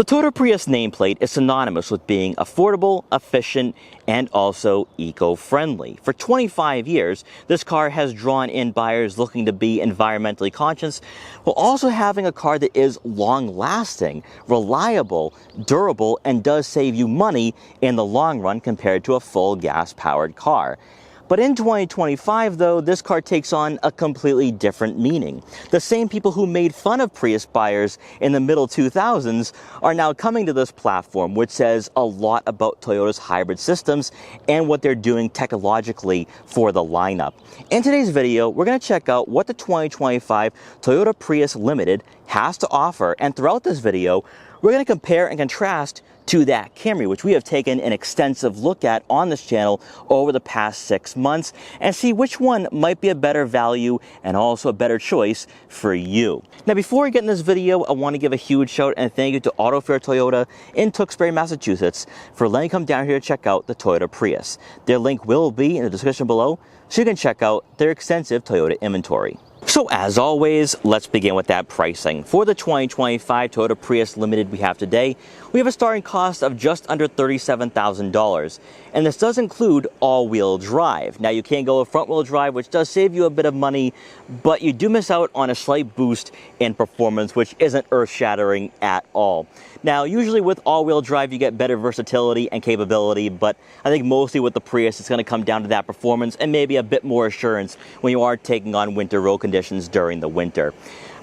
Toyota Prius nameplate is synonymous with being affordable, efficient, and also eco-friendly. For 25 years, this car has drawn in buyers looking to be environmentally conscious, while also having a car that is long-lasting, reliable, durable, and does save you money in the long run compared to a full gas-powered car. But in 2025, though, this car takes on a completely different meaning. The same people who made fun of Prius buyers in the middle 2000s are now coming to this platform, which says a lot about Toyota's hybrid systems and what they're doing technologically for the lineup. In today's video, we're going to check out what the 2025 Toyota Prius Limited has to offer, and throughout this video, we're going to compare and contrast to that Camry, which we have taken an extensive look at on this channel over the past 6 months, and see which one might be a better value and also a better choice for you. Now, before we get in this video, I want to give a huge shout and thank you to AutoFair Toyota in Tewksbury, Massachusetts for letting me come down here to check out the Toyota Prius. Their link will be in the description below, so you can check out their extensive Toyota inventory. So as always, let's begin with that pricing. For the 2025 Toyota Prius Limited we have today, we have a starting cost of just under $37,000. And this does include all-wheel drive. Now, you can go with front-wheel drive, which does save you a bit of money, but you do miss out on a slight boost in performance, which isn't earth-shattering at all. Now, usually with all-wheel drive, you get better versatility and capability, but I think mostly with the Prius, it's going to come down to that performance and maybe a bit more assurance when you are taking on winter road conditions during the winter.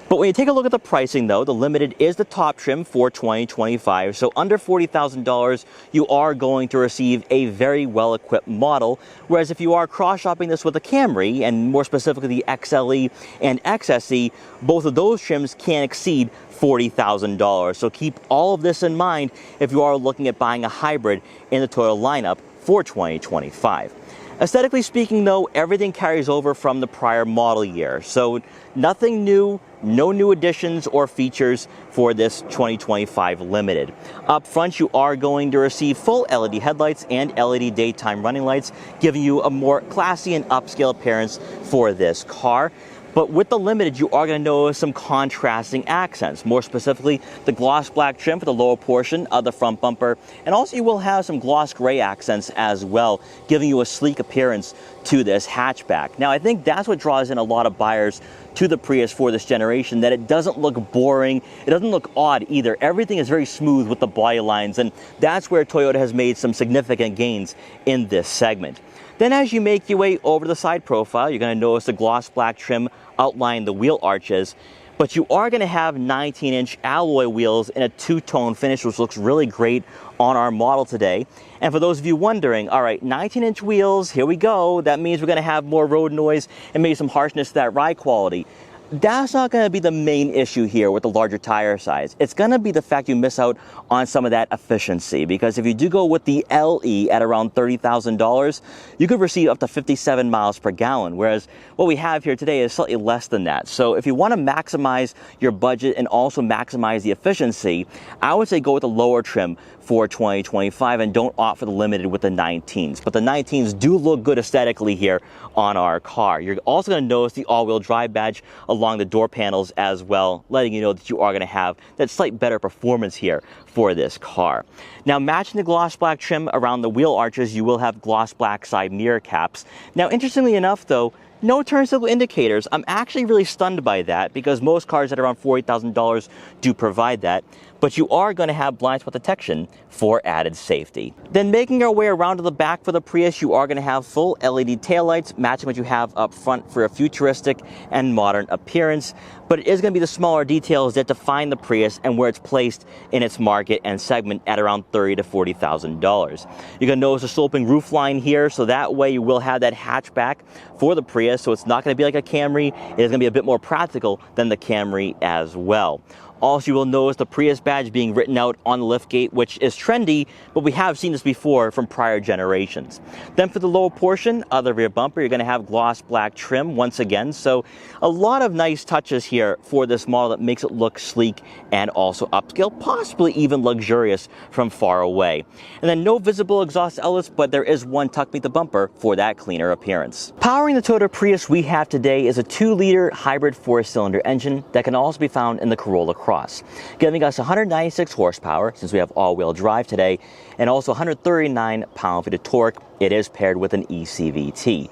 But when you take a look at the pricing, though, the Limited is the top trim for 2025. So under $40,000, you are going to receive a very well-equipped model. Whereas if you are cross-shopping this with a Camry, and more specifically the XLE and XSE, both of those trims can exceed $40,000. So keep all of this in mind if you are looking at buying a hybrid in the Toyota lineup for 2025. Aesthetically speaking, though, everything carries over from the prior model year. So nothing new, no new additions or features for this 2025 Limited. Up front, you are going to receive full LED headlights and LED daytime running lights, giving you a more classy and upscale appearance for this car. But with the Limited, you are going to notice some contrasting accents, more specifically the gloss black trim for the lower portion of the front bumper, and also you will have some gloss gray accents as well, giving you a sleek appearance to this hatchback. Now, I think that's what draws in a lot of buyers to the Prius for this generation, that it doesn't look boring, it doesn't look odd either. Everything is very smooth with the body lines, and that's where Toyota has made some significant gains in this segment. Then as you make your way over the side profile, you're going to notice the gloss black trim outline the wheel arches, but you are going to have 19-inch alloy wheels in a two-tone finish, which looks really great on our model today. And for those of you wondering, all right, 19-inch wheels, here we go. That means we're going to have more road noise and maybe some harshness to that ride quality. That's not going to be the main issue here with the larger tire size. It's going to be the fact you miss out on some of that efficiency, because if you do go with the LE at around $30,000, you could receive up to 57 miles per gallon, whereas what we have here today is slightly less than that. So if you want to maximize your budget and also maximize the efficiency, I would say go with the lower trim for 2025 and don't opt for the Limited with the 19s. But the 19s do look good aesthetically here on our car. You're also going to notice the all-wheel drive badge along the door panels as well, letting you know that you are going to have that slight better performance here for this car. Now, matching the gloss black trim around the wheel arches, you will have gloss black side mirror caps. Now, interestingly enough, though, no turn signal indicators. I'm actually really stunned by that, because most cars at around $40,000 do provide that. But you are going to have blind spot detection for added safety. Then making our way around to the back for the Prius, you are going to have full LED taillights, matching what you have up front for a futuristic and modern appearance. But it is going to be the smaller details that define the Prius and where it's placed in its market and segment at around $30,000 to $40,000. You're going to notice a sloping roof line here, so that way you will have that hatchback for the Prius, so it's not going to be like a Camry. It is going to be a bit more practical than the Camry as well. Also, you will notice the Prius badge being written out on the liftgate, which is trendy, but we have seen this before from prior generations. Then for the lower portion of the rear bumper, you're going to have gloss black trim once again. So a lot of nice touches here for this model that makes it look sleek and also upscale, possibly even luxurious from far away. And then no visible exhaust outlets, but there is one tuck beneath the bumper for that cleaner appearance. Powering the Toyota Prius we have today is a 2-liter hybrid 4-cylinder engine that can also be found in the Corolla across, giving us 196 horsepower since we have all-wheel drive today, and also 139 pound-feet of torque. It is paired with an eCVT.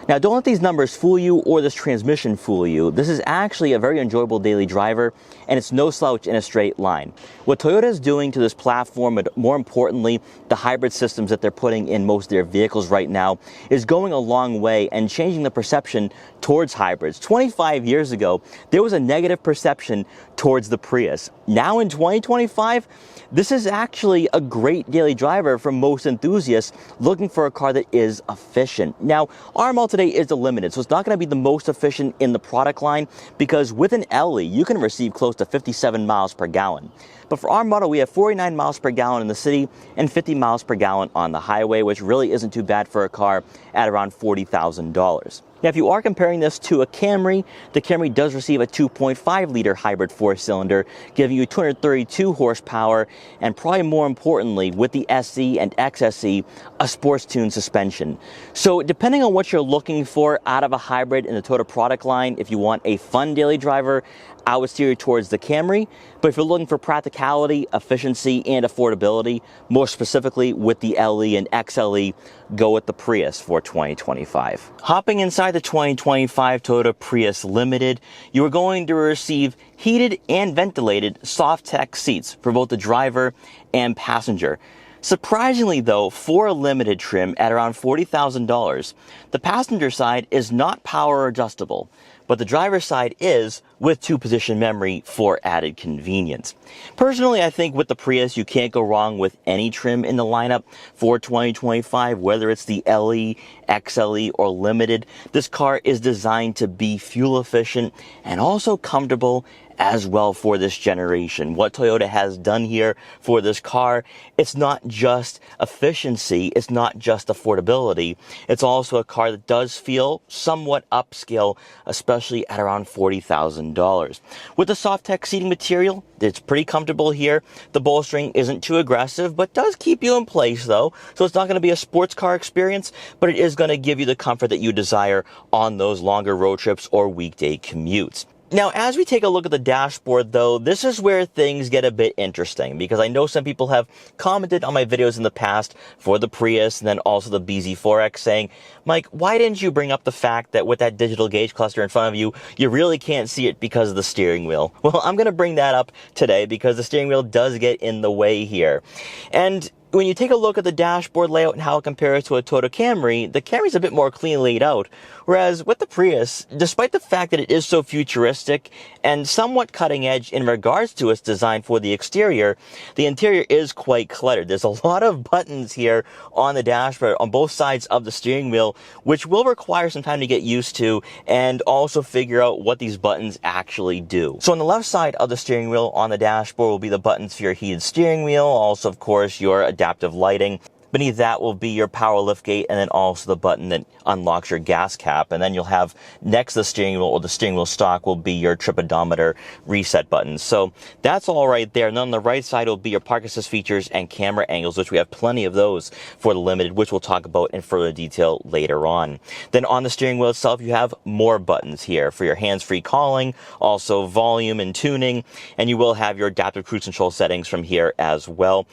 Now, don't let these numbers fool you or this transmission fool you. This is actually a very enjoyable daily driver, and it's no slouch in a straight line. What Toyota is doing to this platform, but more importantly, the hybrid systems that they're putting in most of their vehicles right now, is going a long way and changing the perception towards hybrids. 25 years ago, there was a negative perception towards the Prius. Now in 2025, this is actually a great daily driver for most enthusiasts looking for a car that is efficient. Now, our model today is the Limited, so it's not going to be the most efficient in the product line because with an LE, you can receive close to 57 miles per gallon. But for our model, we have 49 miles per gallon in the city and 50 miles per gallon on the highway, which really isn't too bad for a car at around $40,000. Now, if you are comparing this to a Camry, the Camry does receive a 2.5-liter hybrid 4-cylinder, giving you 232 horsepower, and probably more importantly, with the SE and XSE, a sports-tuned suspension. So depending on what you're looking for out of a hybrid in the Toyota product line, if you want a fun daily driver, I would steer you towards the Camry. But if you're looking for practicality, efficiency, and affordability, more specifically with the LE and XLE, go with the Prius for 2025. Hopping inside the 2025 Toyota Prius Limited, you are going to receive heated and ventilated soft tech seats for both the driver and passenger. Surprisingly though, for a limited trim at around $40,000, the passenger side is not power adjustable, but the driver's side is with 2-position memory for added convenience. Personally, I think with the Prius, you can't go wrong with any trim in the lineup for 2025, whether it's the LE, XLE, or Limited. This car is designed to be fuel efficient and also comfortable as well for this generation. What Toyota has done here for this car, it's not just efficiency, it's not just affordability, it's also a car that does feel somewhat upscale, especially at around $40,000. With the soft tech seating material, it's pretty comfortable here. The bolstering isn't too aggressive, but does keep you in place though, so it's not going to be a sports car experience, but it is going to give you the comfort that you desire on those longer road trips or weekday commutes. Now, as we take a look at the dashboard, though, this is where things get a bit interesting because I know some people have commented on my videos in the past for the Prius and then also the BZ4X saying, Mike, why didn't you bring up the fact that with that digital gauge cluster in front of you, you really can't see it because of the steering wheel? Well, I'm going to bring that up today because the steering wheel does get in the way here. And when you take a look at the dashboard layout and how it compares to a Toyota Camry, the Camry's a bit more clean laid out. Whereas with the Prius, despite the fact that it is so futuristic and somewhat cutting edge in regards to its design for the exterior, the interior is quite cluttered. There's a lot of buttons here on the dashboard on both sides of the steering wheel, which will require some time to get used to and also figure out what these buttons actually do. So on the left side of the steering wheel on the dashboard will be the buttons for your heated steering wheel, also of course your adaptive lighting. Beneath that will be your power liftgate and then also the button that unlocks your gas cap. And then you'll have next to the steering wheel or the steering wheel stock will be your trip odometer reset buttons. So that's all right there. And then on the right side will be your park assist features and camera angles, which we have plenty of those for the Limited, which we'll talk about in further detail later on. Then on the steering wheel itself, you have more buttons here for your hands-free calling, also volume and tuning, and you will have your adaptive cruise control settings from here as well.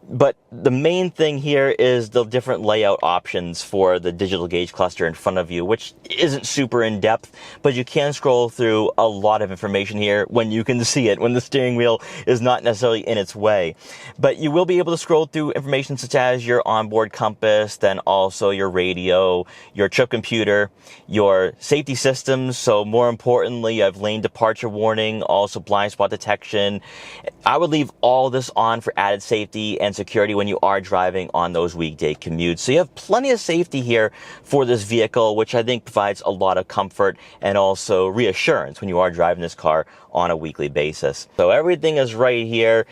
But the main thing here is the different layout options for the digital gauge cluster in front of you, which isn't super in-depth, but you can scroll through a lot of information here when you can see it, when the steering wheel is not necessarily in its way. But you will be able to scroll through information such as your onboard compass, then also your radio, your trip computer, your safety systems. So more importantly, you have lane departure warning, also blind spot detection. I would leave all this on for added safety and security when you are driving on those weekday commutes. So you have plenty of safety here for this vehicle, which I think provides a lot of comfort and also reassurance when you are driving this car on a weekly basis. So everything is right here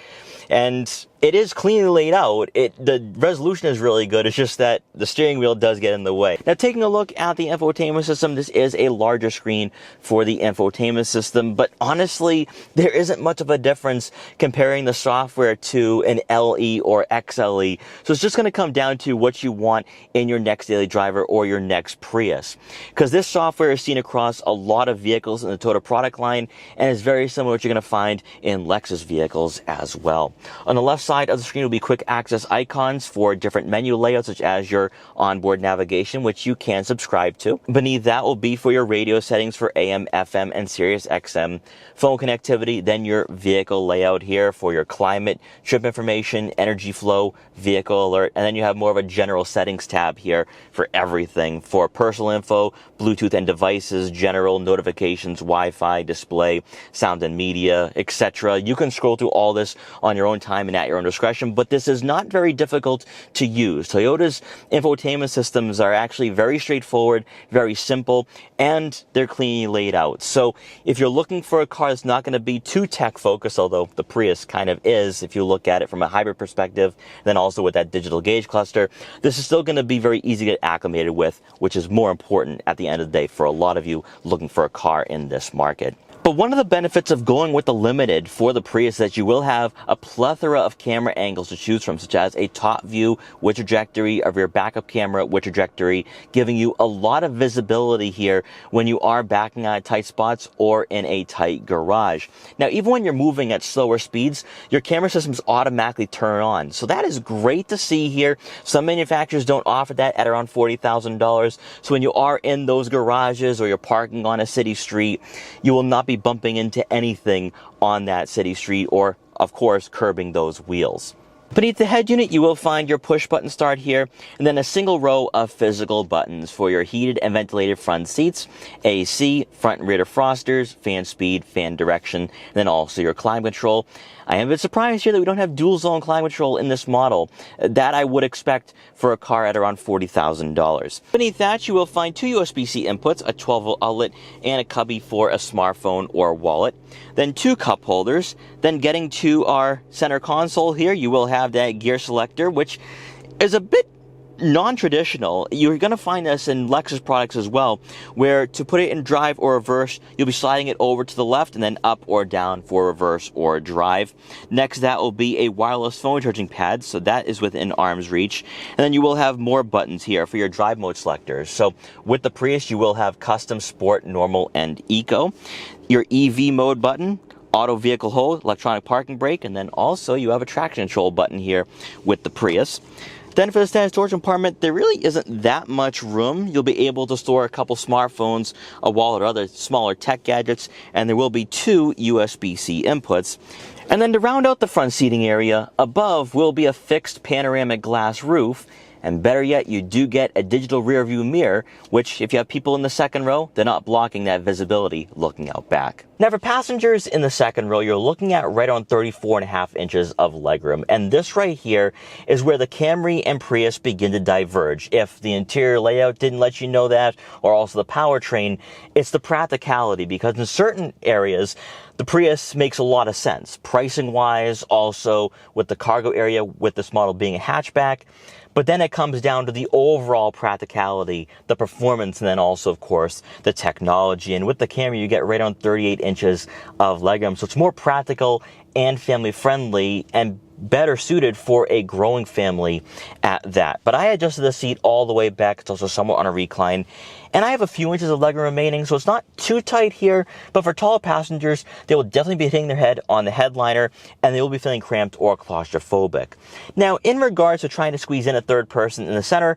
and it is cleanly laid out. The resolution is really good. It's just that the steering wheel does get in the way. Now, taking a look at the infotainment system, this is a larger screen for the infotainment system, but honestly, there isn't much of a difference comparing the software to an LE or XLE. So it's just going to come down to what you want in your next daily driver or your next Prius. Because this software is seen across a lot of vehicles in the Toyota product line and is very similar to what you're going to find in Lexus vehicles as well. On the left side of the screen will be quick access icons for different menu layouts, such as your onboard navigation, which you can subscribe to. Beneath that will be for your radio settings for AM, FM, and Sirius XM, phone connectivity, then your vehicle layout here for your climate, trip information, energy flow, vehicle alert, and then you have more of a general settings tab here for everything for personal info, Bluetooth and devices, general notifications, Wi-Fi, display, sound and media, etc. You can scroll through all this on your own time and at your own discretion, but this is not very difficult to use. Toyota's infotainment systems are actually very straightforward, very simple, and they're cleanly laid out. So if you're looking for a car that's not going to be too tech focused, although the Prius kind of is if you look at it from a hybrid perspective, then also with that digital gauge cluster, this is still going to be very easy to get acclimated with, which is more important at the end of the day for a lot of you looking for a car in this market. But one of the benefits of going with the Limited for the Prius is that you will have a plethora of camera angles to choose from, such as a top view with trajectory, of your backup camera with trajectory, giving you a lot of visibility here when you are backing out of tight spots or in a tight garage. Now, even when you're moving at slower speeds, your camera systems automatically turn on. So that is great to see here. Some manufacturers don't offer that at around $40,000. So when you are in those garages or you're parking on a city street, you will not be bumping into anything on that city street or, of course, curbing those wheels. Beneath the head unit, you will find your push button start here, and then a single row of physical buttons for your heated and ventilated front seats, AC, front and rear defrosters, fan speed, fan direction, and then also your climate control. I am a bit surprised here that we don't have dual zone climate control in this model. That I would expect for a car at around $40,000. Beneath that, you will find two USB-C inputs, a 12-volt outlet, and a cubby for a smartphone or wallet. Then two cup holders. Then getting to our center console here, you will have that gear selector, which is a bit non-traditional. You're going to find this in Lexus products as well, where to put it in drive or reverse, you'll be sliding it over to the left and then up or down for reverse or drive. Next, that will be a wireless phone charging pad, so that is within arm's reach. And then you will have more buttons here for your drive mode selectors. So with the Prius, you will have custom, sport, normal, and eco. Your EV mode button, auto vehicle hold, electronic parking brake, and then also you have a traction control button here with the Prius. Then for the standard storage compartment, there really isn't that much room. You'll be able to store a couple smartphones, a wallet, or other smaller tech gadgets, and there will be two USB-C inputs. And then to round out the front seating area, above will be a fixed panoramic glass roof. And better yet, you do get a digital rear view mirror, which if you have people in the second row, they're not blocking that visibility looking out back. Now for passengers in the second row, you're looking at right on 34.5 inches of legroom. And this right here is where the Camry and Prius begin to diverge. If the interior layout didn't let you know that, or also the powertrain, it's the practicality, because in certain areas, the Prius makes a lot of sense. Pricing wise, also with the cargo area, with this model being a hatchback. But then it comes down to the overall practicality, the performance, and then also, of course, the technology. And with the Camry, you get right on 38 inches of legroom. So it's more practical and family friendly and better suited for a growing family at that. But I adjusted the seat all the way back. It's also somewhat on a recline. And I have a few inches of legroom remaining, so it's not too tight here. But for taller passengers, they will definitely be hitting their head on the headliner, and they will be feeling cramped or claustrophobic. Now, in regards to trying to squeeze in a third person in the center,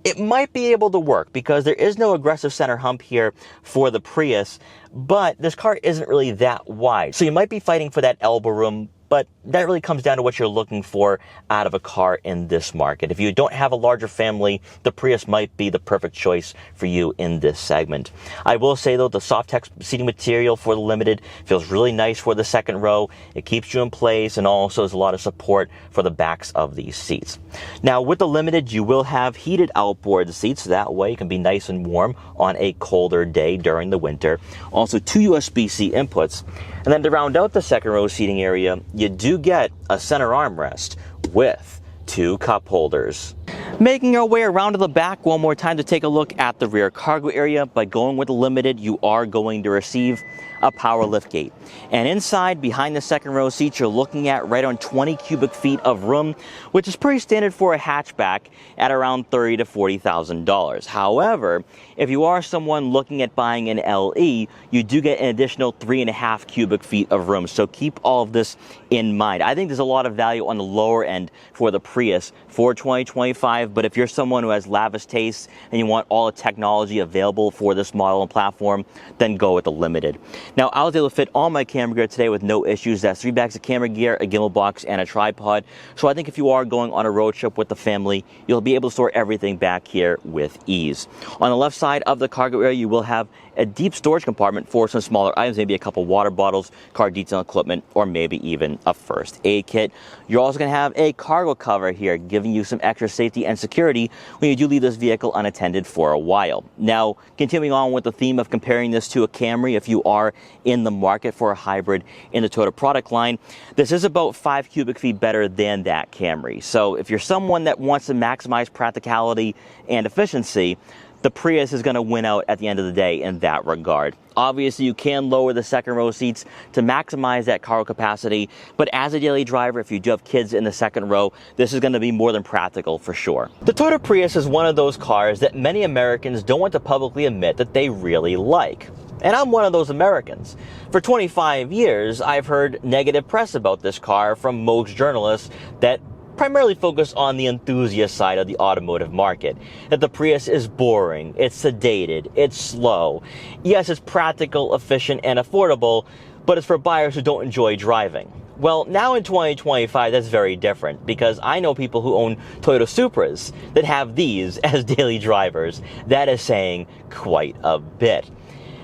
it might be able to work because there is no aggressive center hump here for the Prius, but this car isn't really that wide. So you might be fighting for that elbow room, but that really comes down to what you're looking for out of a car in this market. If you don't have a larger family, the Prius might be the perfect choice for you in this segment. I will say though, the Softex seating material for the Limited feels really nice for the second row. It keeps you in place and also has a lot of support for the backs of these seats. Now with the Limited, you will have heated outboard seats, so that way it can be nice and warm on a colder day during the winter. Also two USB-C inputs. And then to round out the second row seating area, you do get a center armrest with two cup holders. Making our way around to the back one more time to take a look at the rear cargo area. By going with the Limited, you are going to receive a power liftgate. And inside, behind the second row seats, you're looking at right on 20 cubic feet of room, which is pretty standard for a hatchback at around $30,000 to $40,000. However, if you are someone looking at buying an LE, you do get an additional 3.5 cubic feet of room. So keep all of this in mind. I think there's a lot of value on the lower end for the Prius for 2025, but if you're someone who has lavish tastes and you want all the technology available for this model and platform, then go with the Limited. Now, I was able to fit all my camera gear today with no issues. That's 3 bags of camera gear, a gimbal box, and a tripod. So I think if you are going on a road trip with the family, you'll be able to store everything back here with ease. On the left side of the cargo area, you will have a deep storage compartment for some smaller items, maybe a couple water bottles, car detail equipment, or maybe even a first aid kit. You're also going to have a cargo cover here, giving you some extra safety and security when you do leave this vehicle unattended for a while. Now, continuing on with the theme of comparing this to a Camry, if you are in the market for a hybrid in the Toyota product line, this is about 5 cubic feet better than that Camry. So if you're someone that wants to maximize practicality and efficiency, the Prius is going to win out at the end of the day in that regard. Obviously, you can lower the second row seats to maximize that cargo capacity, but as a daily driver, if you do have kids in the second row, this is going to be more than practical for sure. The Toyota Prius is one of those cars that many Americans don't want to publicly admit that they really like. And I'm one of those Americans. For 25 years, I've heard negative press about this car from most journalists that primarily focus on the enthusiast side of the automotive market. That the Prius is boring, it's sedated, it's slow. Yes, it's practical, efficient, and affordable, but it's for buyers who don't enjoy driving. Well, now in 2025, that's very different, because I know people who own Toyota Supras that have these as daily drivers. That is saying quite a bit.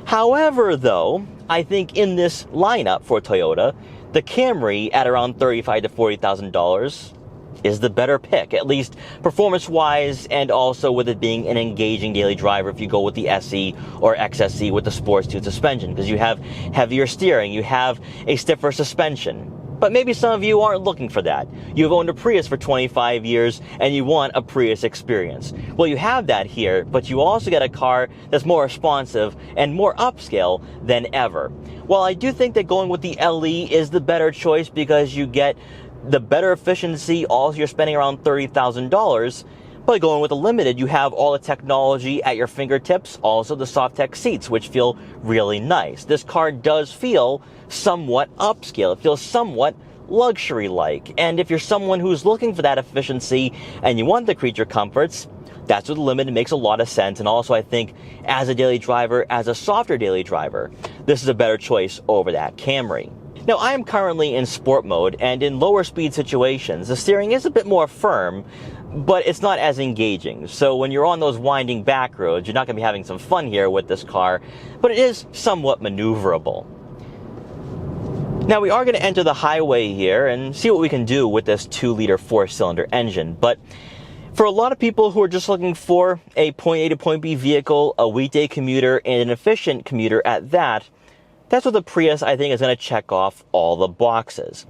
However, though, I think in this lineup for Toyota, the Camry at around $35,000 to $40,000 is the better pick, at least performance-wise, and also with it being an engaging daily driver if you go with the SE or XSE with the sports tune suspension, because you have heavier steering, you have a stiffer suspension. But maybe some of you aren't looking for that. You've owned a Prius for 25 years and you want a Prius experience. Well, you have that here, but you also get a car that's more responsive and more upscale than ever. While I do think that going with the LE is the better choice because you get the better efficiency, also you're spending around $30,000. By going with a Limited, you have all the technology at your fingertips, also the Softech seats, which feel really nice. This car does feel somewhat upscale. It feels somewhat luxury-like. And if you're someone who's looking for that efficiency and you want the creature comforts, that's where the Limited makes a lot of sense. And also, I think, as a daily driver, as a softer daily driver, this is a better choice over that Camry. Now, I am currently in sport mode, and in lower speed situations, the steering is a bit more firm, but it's not as engaging. So when you're on those winding back roads, you're not going to be having some fun here with this car, but it is somewhat maneuverable. Now, we are going to enter the highway here and see what we can do with this 2-liter 4-cylinder engine, but for a lot of people who are just looking for a point A to point B vehicle, a weekday commuter, and an efficient commuter at that, that's what the Prius, I think, is going to check off all the boxes.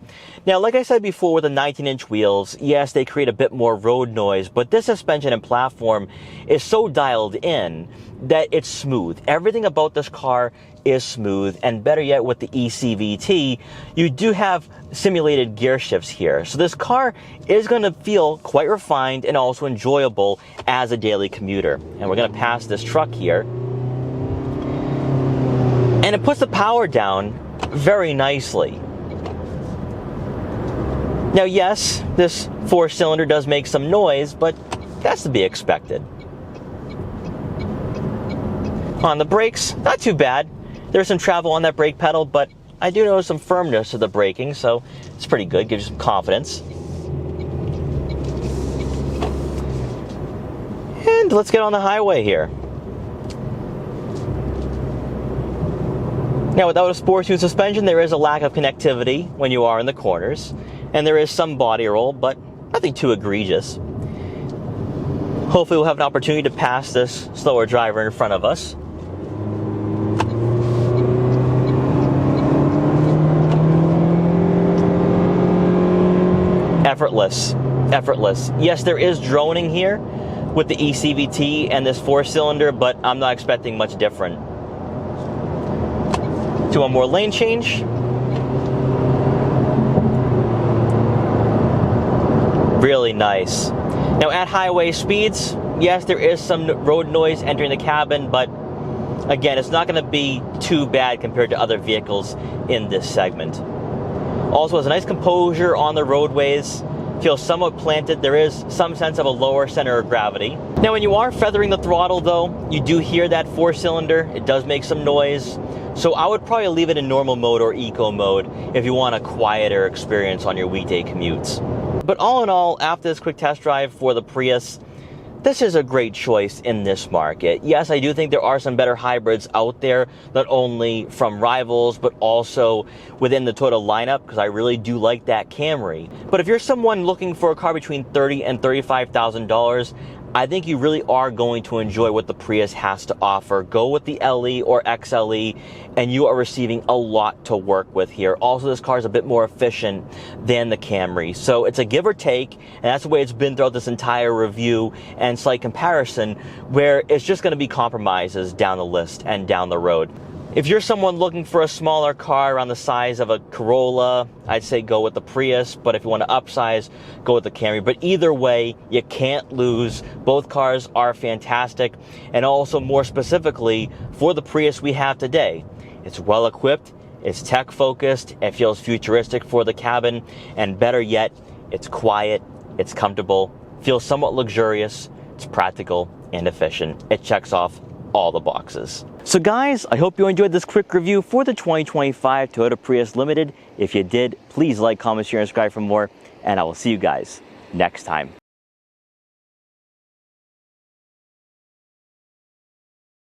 Now, like I said before, with the 19-inch wheels, yes, they create a bit more road noise, but this suspension and platform is so dialed in that it's smooth. Everything about this car is smooth, and better yet, with the ECVT, you do have simulated gear shifts here. So this car is going to feel quite refined and also enjoyable as a daily commuter. And we're going to pass this truck here. And it puts the power down very nicely. Now, yes, this 4-cylinder does make some noise, but that's to be expected. On the brakes, not too bad. There's some travel on that brake pedal, but I do notice some firmness to the braking, so it's pretty good, gives you some confidence. And let's get on the highway here. Now, without a sports tune suspension, there is a lack of connectivity when you are in the corners, and there is some body roll, but nothing too egregious. Hopefully we'll have an opportunity to pass this slower driver in front of us. Effortless. Yes, there is droning here, with the eCVT and this 4-cylinder, but I'm not expecting much different. Do one more lane change. Really nice. Now at highway speeds, yes, there is some road noise entering the cabin, but again, it's not going to be too bad compared to other vehicles in this segment. Also has a nice composure on the roadways, feels somewhat planted. There is some sense of a lower center of gravity. Now when you are feathering the throttle though, you do hear that 4-cylinder. It does make some noise. So I would probably leave it in normal mode or eco mode if you want a quieter experience on your weekday commutes. But all in all, after this quick test drive for the Prius, this is a great choice in this market. Yes, I do think there are some better hybrids out there, not only from rivals, but also within the Toyota lineup, because I really do like that Camry. But if you're someone looking for a car between $30,000 and $35,000, I think you really are going to enjoy what the Prius has to offer. Go with the LE or XLE, and you are receiving a lot to work with here. Also, this car is a bit more efficient than the Camry. So it's a give or take, and that's the way it's been throughout this entire review and slight comparison, where it's just going to be compromises down the list and down the road. If you're someone looking for a smaller car around the size of a Corolla, I'd say go with the Prius, but if you want to upsize, go with the Camry. But either way, you can't lose. Both cars are fantastic, and also more specifically for the Prius we have today. It's well equipped, it's tech focused, it feels futuristic for the cabin, and better yet, it's quiet, it's comfortable, feels somewhat luxurious, it's practical and efficient. It checks off all the boxes. So guys, I hope you enjoyed this quick review for the 2025 Toyota Prius Limited. If you did, please like, comment, share, and subscribe for more, and I will see you guys next time.